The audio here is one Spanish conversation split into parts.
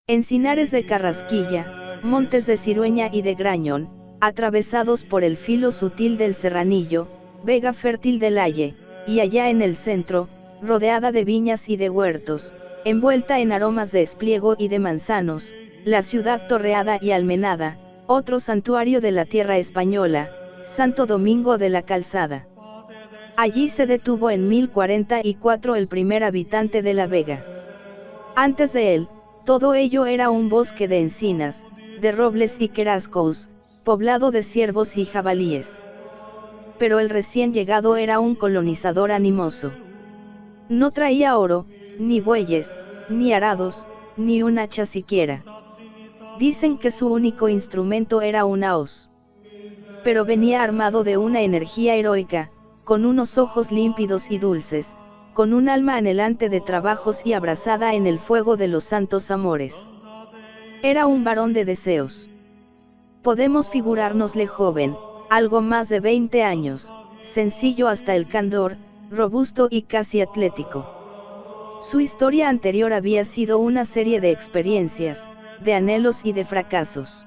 Encinares de Carrasquilla, montes de Cirueña y de Grañón, atravesados por el filo sutil del serranillo, vega fértil del Alle, y allá en el centro, rodeada de viñas y de huertos, envuelta en aromas de espliego y de manzanos, la ciudad torreada y almenada, otro santuario de la tierra española, Santo Domingo de la Calzada. Allí se detuvo en 1044 el primer habitante de la Vega. Antes de él, todo ello era un bosque de encinas, de robles y querascos, poblado de ciervos y jabalíes. Pero el recién llegado era un colonizador animoso. No traía oro, ni bueyes, ni arados, ni un hacha siquiera. Dicen que su único instrumento era una hoz. Pero venía armado de una energía heroica, con unos ojos límpidos y dulces, con un alma anhelante de trabajos y abrazada en el fuego de los santos amores. Era un varón de deseos. Podemos figurárnosle joven, algo más de 20 años, sencillo hasta el candor, robusto y casi atlético. Su historia anterior había sido una serie de experiencias, de anhelos y de fracasos.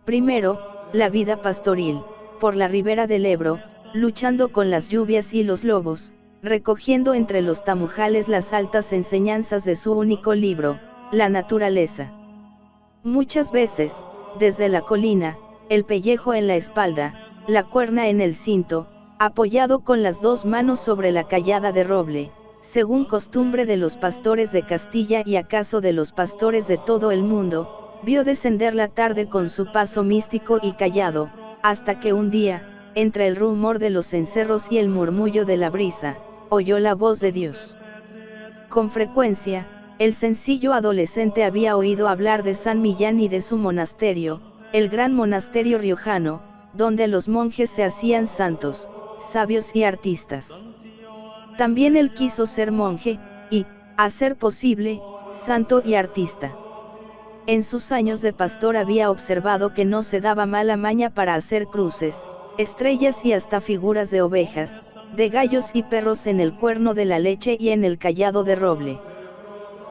Primero, la vida pastoril, por la ribera del Ebro, luchando con las lluvias y los lobos, recogiendo entre los tamujales las altas enseñanzas de su único libro, La naturaleza. Muchas veces, desde la colina, el pellejo en la espalda, la cuerna en el cinto, apoyado con las dos manos sobre la cayada de roble, según costumbre de los pastores de Castilla y acaso de los pastores de todo el mundo, vio descender la tarde con su paso místico y callado, hasta que un día, entre el rumor de los cencerros y el murmullo de la brisa, oyó la voz de Dios. Con frecuencia, el sencillo adolescente había oído hablar de San Millán y de su monasterio, el gran monasterio riojano, donde los monjes se hacían santos, sabios y artistas. También él quiso ser monje, y, a ser posible, santo y artista. En sus años de pastor había observado que no se daba mala maña para hacer cruces, estrellas y hasta figuras de ovejas, de gallos y perros en el cuerno de la leche y en el cayado de roble.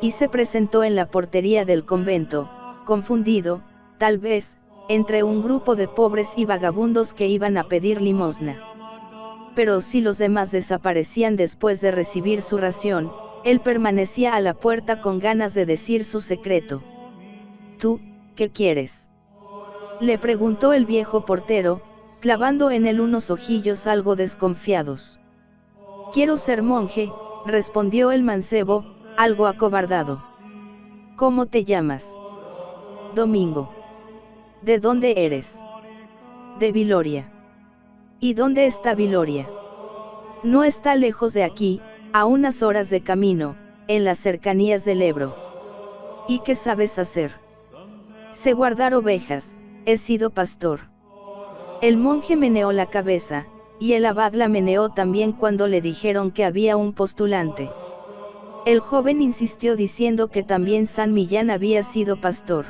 Y se presentó en la portería del convento, confundido, tal vez, entre un grupo de pobres y vagabundos que iban a pedir limosna. Pero si los demás desaparecían después de recibir su ración, él permanecía a la puerta con ganas de decir su secreto. ¿Tú, qué quieres?, le preguntó el viejo portero, clavando en él unos ojillos algo desconfiados. Quiero ser monje, respondió el mancebo, algo acobardado. ¿Cómo te llamas? Domingo. ¿De dónde eres? De Viloria. ¿Y dónde está Viloria? No está lejos de aquí, a unas horas de camino, en las cercanías del Ebro. ¿Y qué sabes hacer? Sé guardar ovejas, he sido pastor. El monje meneó la cabeza, y el abad la meneó también cuando le dijeron que había un postulante. El joven insistió diciendo que también San Millán había sido pastor.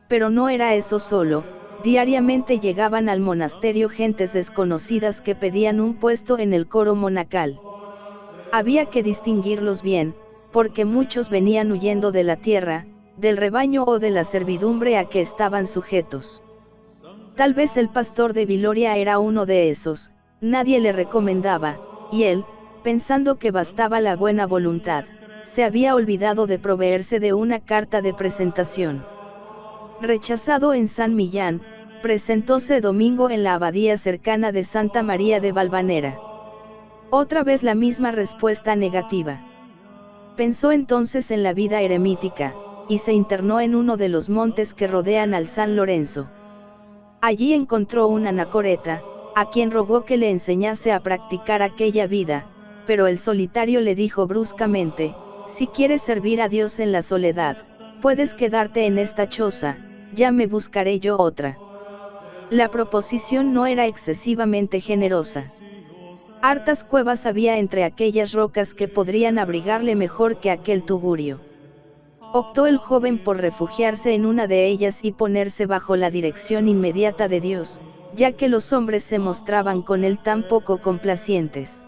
Pero no era eso solo, diariamente llegaban al monasterio gentes desconocidas que pedían un puesto en el coro monacal. Había que distinguirlos bien, porque muchos venían huyendo de la tierra, del rebaño o de la servidumbre a que estaban sujetos. Tal vez el pastor de Viloria era uno de esos, nadie le recomendaba, y él, pensando que bastaba la buena voluntad, se había olvidado de proveerse de una carta de presentación. Rechazado en San Millán, presentóse domingo en la abadía cercana de Santa María de Valvanera. Otra vez la misma respuesta negativa. Pensó entonces en la vida eremítica, y se internó en uno de los montes que rodean al San Lorenzo. Allí encontró un anacoreta, a quien rogó que le enseñase a practicar aquella vida, pero el solitario le dijo bruscamente: si quieres servir a Dios en la soledad, puedes quedarte en esta choza, ya me buscaré yo otra. La proposición no era excesivamente generosa. Hartas cuevas había entre aquellas rocas que podrían abrigarle mejor que aquel tugurio. Optó el joven por refugiarse en una de ellas y ponerse bajo la dirección inmediata de Dios, ya que los hombres se mostraban con él tan poco complacientes.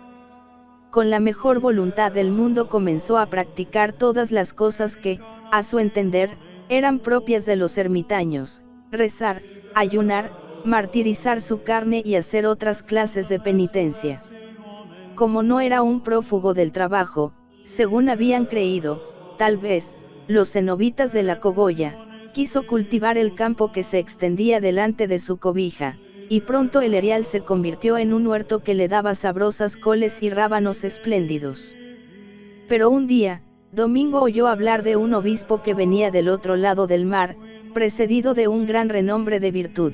con la mejor voluntad del mundo comenzó a practicar todas las cosas que, a su entender, eran propias de los ermitaños: rezar, ayunar, martirizar su carne y hacer otras clases de penitencia. Como no era un prófugo del trabajo, según habían creído, tal vez, los cenobitas de la Cogolla, quiso cultivar el campo que se extendía delante de su cobija, y pronto el erial se convirtió en un huerto que le daba sabrosas coles y rábanos espléndidos. Pero un día, Domingo oyó hablar de un obispo que venía del otro lado del mar, precedido de un gran renombre de virtud.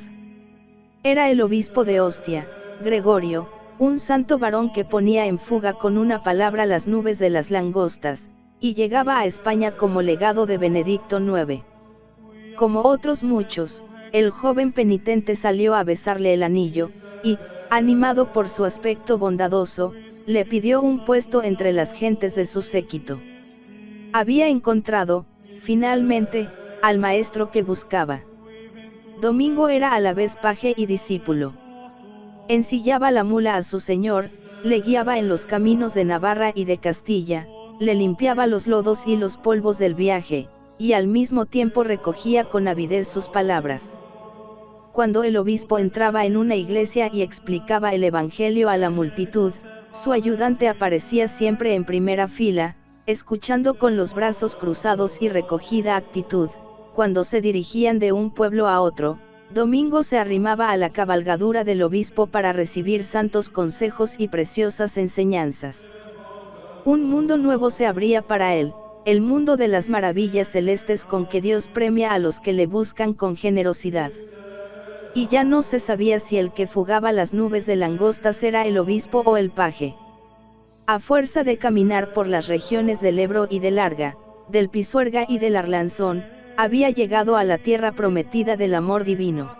Era el obispo de Ostia, Gregorio, un santo varón que ponía en fuga con una palabra las nubes de las langostas, y llegaba a España como legado de Benedicto IX. Como otros muchos, el joven penitente salió a besarle el anillo, y, animado por su aspecto bondadoso, le pidió un puesto entre las gentes de su séquito. Había encontrado, finalmente, al maestro que buscaba. Domingo era a la vez paje y discípulo. Ensillaba la mula a su señor, le guiaba en los caminos de Navarra y de Castilla, le limpiaba los lodos y los polvos del viaje, y al mismo tiempo recogía con avidez sus palabras. Cuando el obispo entraba en una iglesia y explicaba el evangelio a la multitud, su ayudante aparecía siempre en primera fila, escuchando con los brazos cruzados y recogida actitud. Cuando se dirigían de un pueblo a otro, Domingo se arrimaba a la cabalgadura del obispo para recibir santos consejos y preciosas enseñanzas. Un mundo nuevo se abría para él, el mundo de las maravillas celestes con que Dios premia a los que le buscan con generosidad. Y ya no se sabía si el que fugaba las nubes de langostas era el obispo o el paje. A fuerza de caminar por las regiones del Ebro y del Arga, del Pisuerga y del Arlanzón, había llegado a la tierra prometida del amor divino.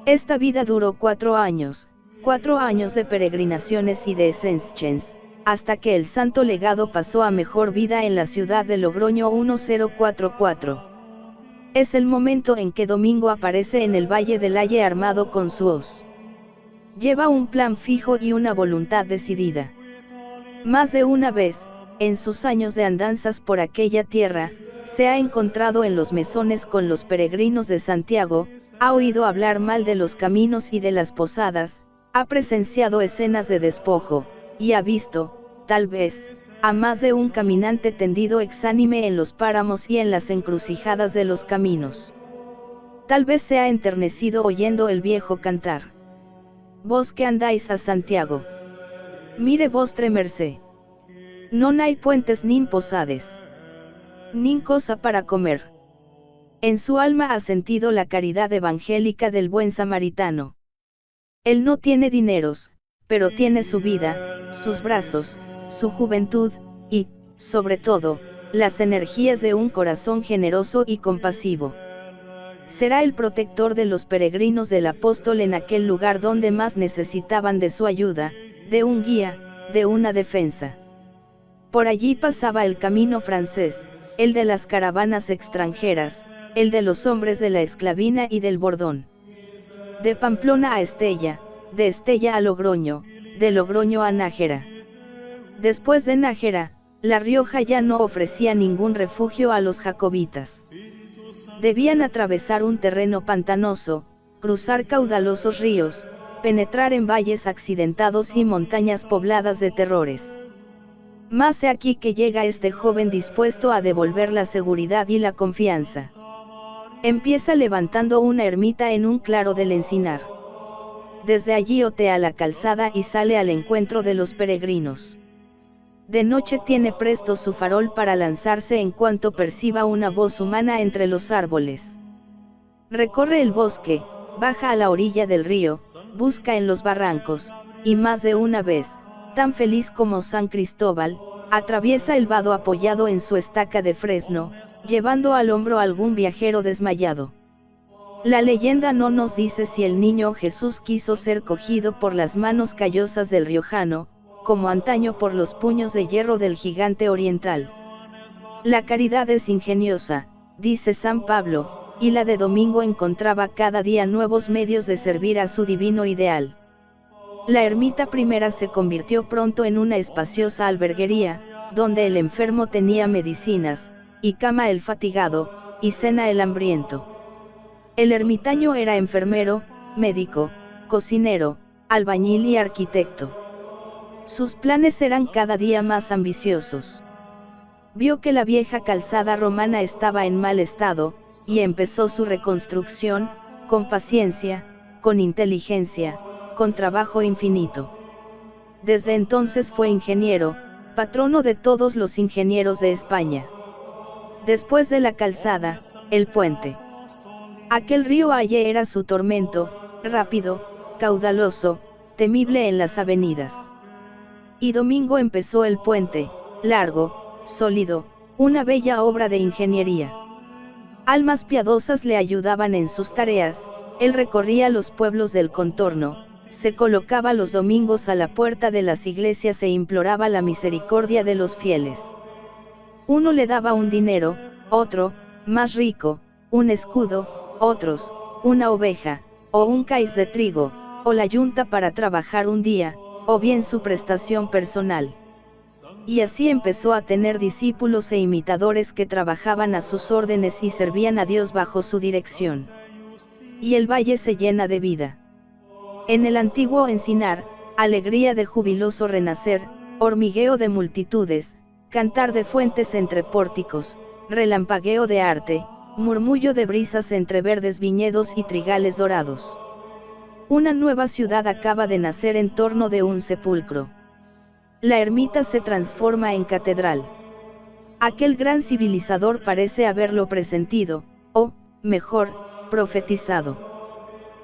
Esta vida duró 4 años de peregrinaciones y de ascensions, hasta que el santo legado pasó a mejor vida en la ciudad de Logroño 1044. Es el momento en que Domingo aparece en el Valle del Aye armado con su hoz. Lleva un plan fijo y una voluntad decidida. Más de una vez, en sus años de andanzas por aquella tierra, se ha encontrado en los mesones con los peregrinos de Santiago, ha oído hablar mal de los caminos y de las posadas, ha presenciado escenas de despojo, y ha visto, tal vez, a más de un caminante tendido exánime en los páramos y en las encrucijadas de los caminos. Tal vez se ha enternecido oyendo el viejo cantar: vos que andáis a Santiago, mire vostre mercé, non hay puentes nin posades, nin cosa para comer. En su alma ha sentido la caridad evangélica del buen samaritano. Él no tiene dineros, pero tiene su vida, sus brazos, su juventud, y, sobre todo, las energías de un corazón generoso y compasivo. Será el protector de los peregrinos del apóstol en aquel lugar donde más necesitaban de su ayuda, de un guía, de una defensa. Por allí pasaba el camino francés, el de las caravanas extranjeras, el de los hombres de la esclavina y del bordón. De Pamplona a Estella, de Estella a Logroño, de Logroño a Nájera. Después de Nájera, La Rioja ya no ofrecía ningún refugio a los jacobitas. Debían atravesar un terreno pantanoso, cruzar caudalosos ríos, penetrar en valles accidentados y montañas pobladas de terrores. Mas he aquí que llega este joven dispuesto a devolver la seguridad y la confianza. Empieza levantando una ermita en un claro del encinar. Desde allí otea la calzada y sale al encuentro de los peregrinos. De noche tiene presto su farol para lanzarse en cuanto perciba una voz humana entre los árboles. Recorre el bosque, baja a la orilla del río, busca en los barrancos, y más de una vez, tan feliz como San Cristóbal, atraviesa el vado apoyado en su estaca de fresno, llevando al hombro a algún viajero desmayado. La leyenda no nos dice si el niño Jesús quiso ser cogido por las manos callosas del riojano, como antaño por los puños de hierro del gigante oriental. La caridad es ingeniosa, dice San Pablo, y la de Domingo encontraba cada día nuevos medios de servir a su divino ideal. La ermita primera se convirtió pronto en una espaciosa alberguería, donde el enfermo tenía medicinas, y cama el fatigado, y cena el hambriento. El ermitaño era enfermero, médico, cocinero, albañil y arquitecto. Sus planes eran cada día más ambiciosos. Vio que la vieja calzada romana estaba en mal estado, y empezó su reconstrucción, con paciencia, con inteligencia, con trabajo infinito. Desde entonces fue ingeniero, patrono de todos los ingenieros de España. Después de la calzada, el puente. Aquel río Aye era su tormento, rápido, caudaloso, temible en las avenidas. Y Domingo empezó el puente, largo, sólido, una bella obra de ingeniería. Almas piadosas le ayudaban en sus tareas, él recorría los pueblos del contorno, se colocaba los domingos a la puerta de las iglesias e imploraba la misericordia de los fieles. Uno le daba un dinero, otro, más rico, un escudo, otros, una oveja, o un caiz de trigo, o la yunta para trabajar un día, o bien su prestación personal. Y así empezó a tener discípulos e imitadores que trabajaban a sus órdenes y servían a Dios bajo su dirección. Y el valle se llena de vida. En el antiguo encinar, alegría de jubiloso renacer, hormigueo de multitudes, cantar de fuentes entre pórticos, relampagueo de arte, murmullo de brisas entre verdes viñedos y trigales dorados. Una nueva ciudad acaba de nacer en torno de un sepulcro. La ermita se transforma en catedral. Aquel gran civilizador parece haberlo presentido, o, mejor, profetizado.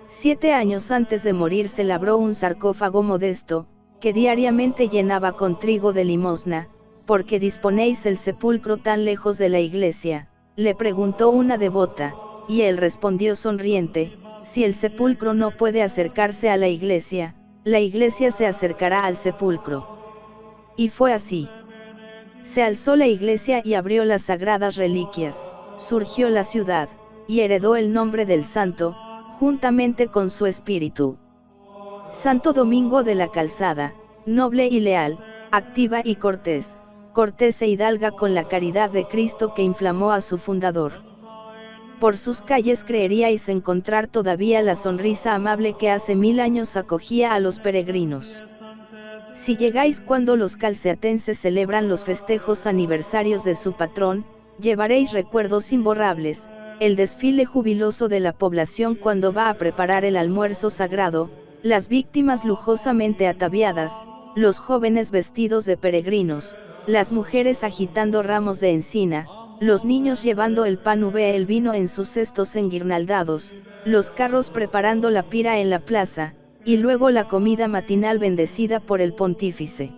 7 años antes de morir se labró un sarcófago modesto, que diariamente llenaba con trigo de limosna. ¿Por qué disponéis el sepulcro tan lejos de la iglesia?, le preguntó una devota, y él respondió sonriente: si el sepulcro no puede acercarse a la iglesia se acercará al sepulcro. Y fue así. Se alzó la iglesia y abrió las sagradas reliquias, surgió la ciudad, y heredó el nombre del santo, juntamente con su espíritu. Santo Domingo de la Calzada, noble y leal, activa y cortés, cortés e hidalga con la caridad de Cristo que inflamó a su fundador. Por sus calles creeríais encontrar todavía la sonrisa amable que hace 1000 años acogía a los peregrinos. Si llegáis cuando los calceatenses celebran los festejos aniversarios de su patrón, llevaréis recuerdos imborrables, el desfile jubiloso de la población cuando va a preparar el almuerzo sagrado, las víctimas lujosamente ataviadas, los jóvenes vestidos de peregrinos, las mujeres agitando ramos de encina, los niños llevando el pan el vino en sus cestos enguirnaldados, los carros preparando la pira en la plaza, y luego la comida matinal bendecida por el pontífice.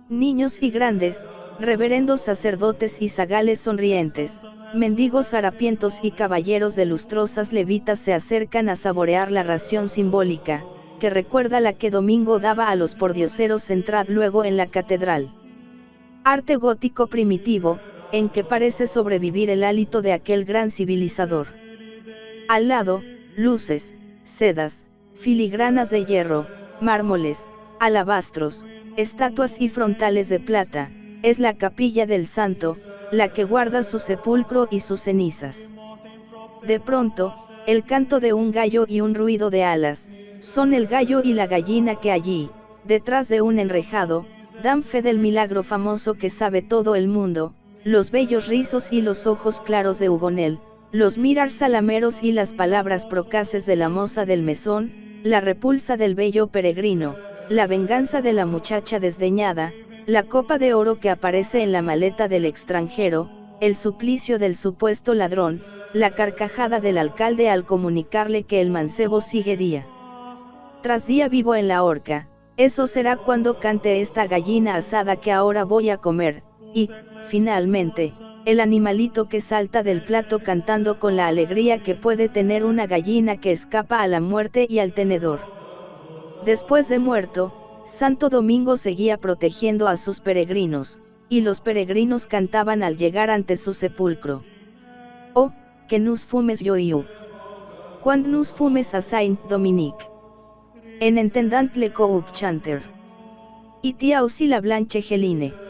Niños y grandes, reverendos sacerdotes y zagales sonrientes, mendigos harapientos y caballeros de lustrosas levitas se acercan a saborear la ración simbólica, que recuerda la que Domingo daba a los pordioseros entrad luego en la catedral. Arte gótico primitivo, en que parece sobrevivir el hálito de aquel gran civilizador. Al lado, luces, sedas, filigranas de hierro, mármoles, alabastros, estatuas y frontales de plata, es la capilla del santo, la que guarda su sepulcro y sus cenizas. De pronto, el canto de un gallo y un ruido de alas, son el gallo y la gallina que allí, detrás de un enrejado, dan fe del milagro famoso que sabe todo el mundo, los bellos rizos y los ojos claros de Hugonel, los mirar salameros y las palabras procaces de la moza del mesón, la repulsa del bello peregrino, la venganza de la muchacha desdeñada, la copa de oro que aparece en la maleta del extranjero, el suplicio del supuesto ladrón, la carcajada del alcalde al comunicarle que el mancebo sigue día tras día vivo en la horca. Eso será cuando cante esta gallina asada que ahora voy a comer, y, finalmente, el animalito que salta del plato cantando con la alegría que puede tener una gallina que escapa a la muerte y al tenedor. Después de muerto, Santo Domingo seguía protegiendo a sus peregrinos, y los peregrinos cantaban al llegar ante su sepulcro. Oh, que nous fumes joiu. Quand nous fumes a Saint Dominique. en entendant le coupe chanter. Y tia aussi la blanche geline.